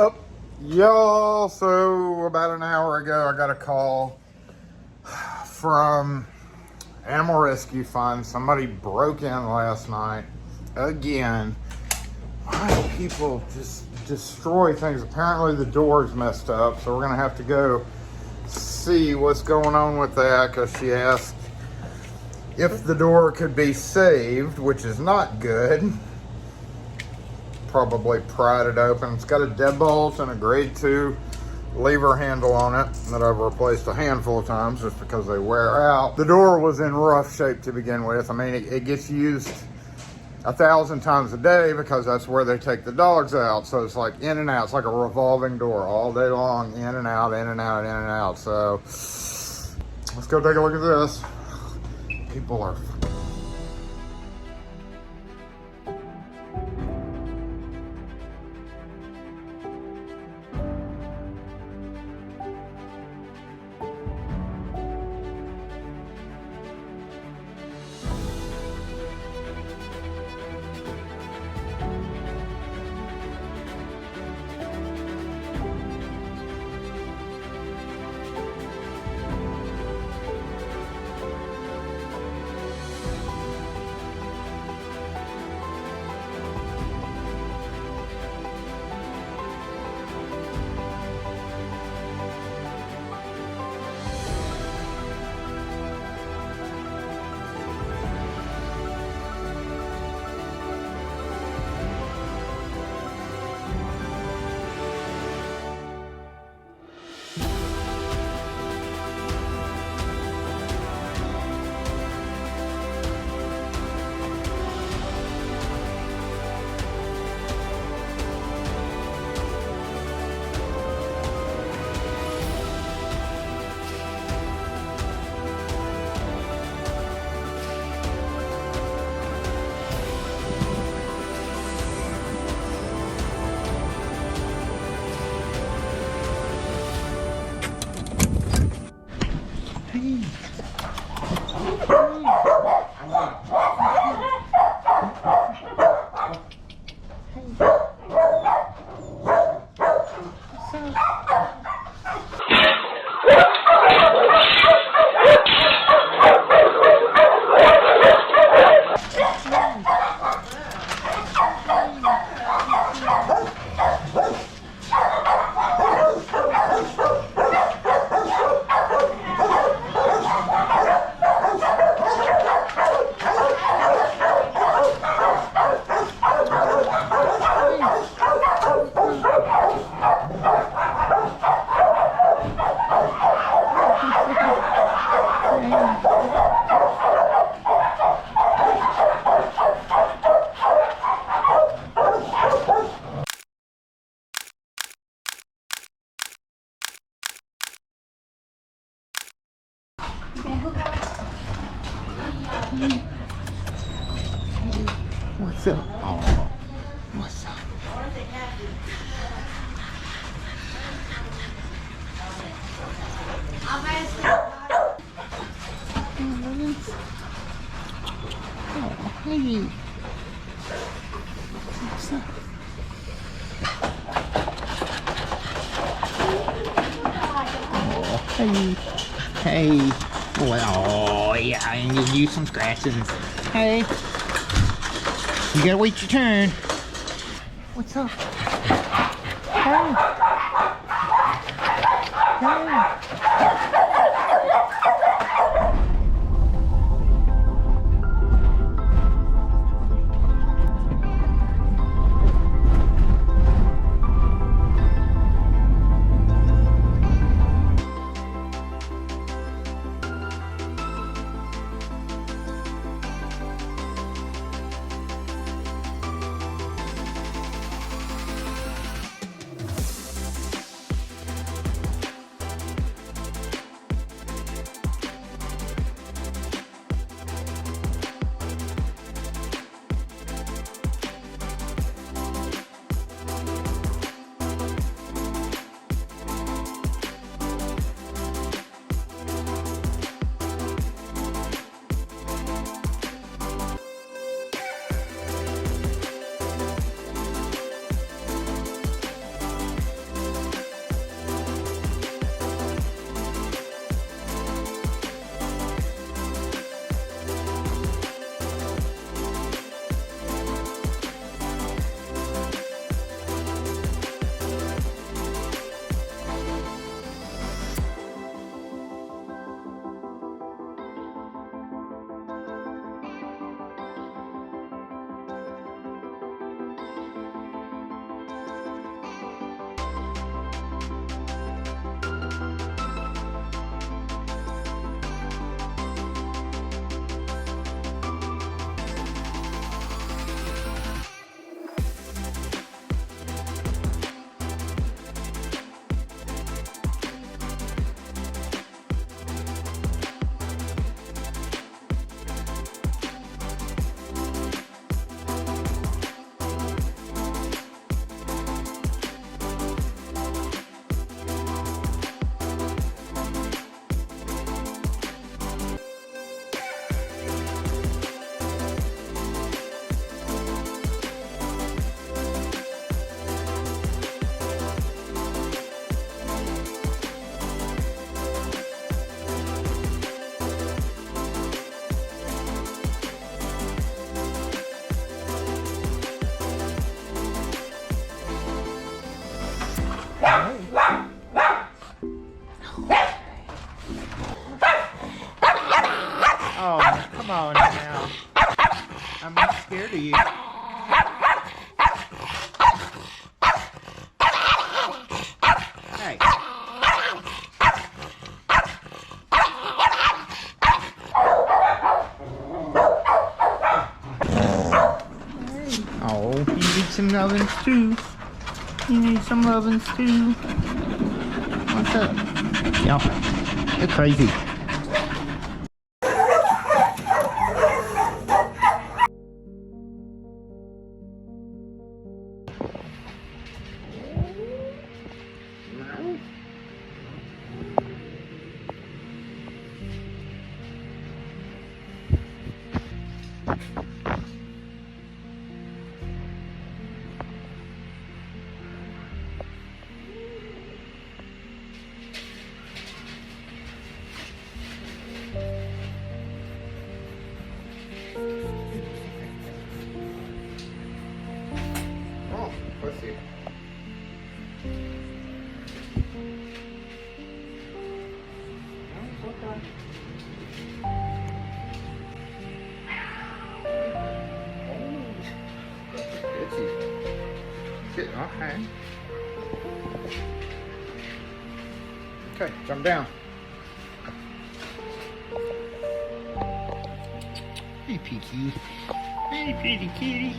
Oh, y'all, so about an hour ago, I got a call from Animal Rescue Fund. Somebody broke in last night again. Why do people just destroy things? Apparently the door's messed up, so we're gonna have to go see what's going on with that, because she asked if the door could be saved, which is not good. Probably pried it open. It's got a deadbolt and a grade 2 lever handle on it that I've replaced a handful of times just because they wear out. The door was in rough shape to begin with. I mean, it gets used 1,000 times a day because that's where they take the dogs out. So it's like in and out. It's like a revolving door all day long, in and out, in and out, in and out. So let's go take a look at this. People are what's up? Oh, what's up? Oh, hey. What's up? Oh, hey. Hey. Well, oh, yeah, I need to use some scratching. Hey. You gotta wait your turn. What's up? Hey. Hey. Scared of you. Hey. Oh, you need some lovin's too. You need some lovin's too. What's up? Yep. You're crazy. Oh, let's see. Okay. Okay, jump down. Hey, Peaky. Hey, pretty kitty.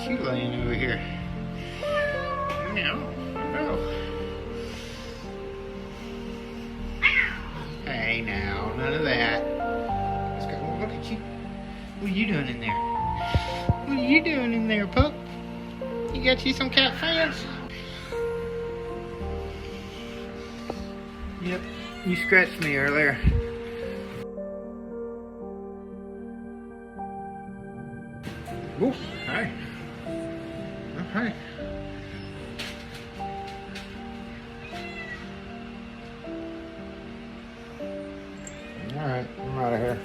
You laying over here. Meow. Oh. Hey now, none of that. Let's go. Look at you. What are you doing in there? What are you doing in there, pup? You got you some cat fans? Yep, you scratched me earlier. Ooh, hey. Okay. All right, I'm out of here.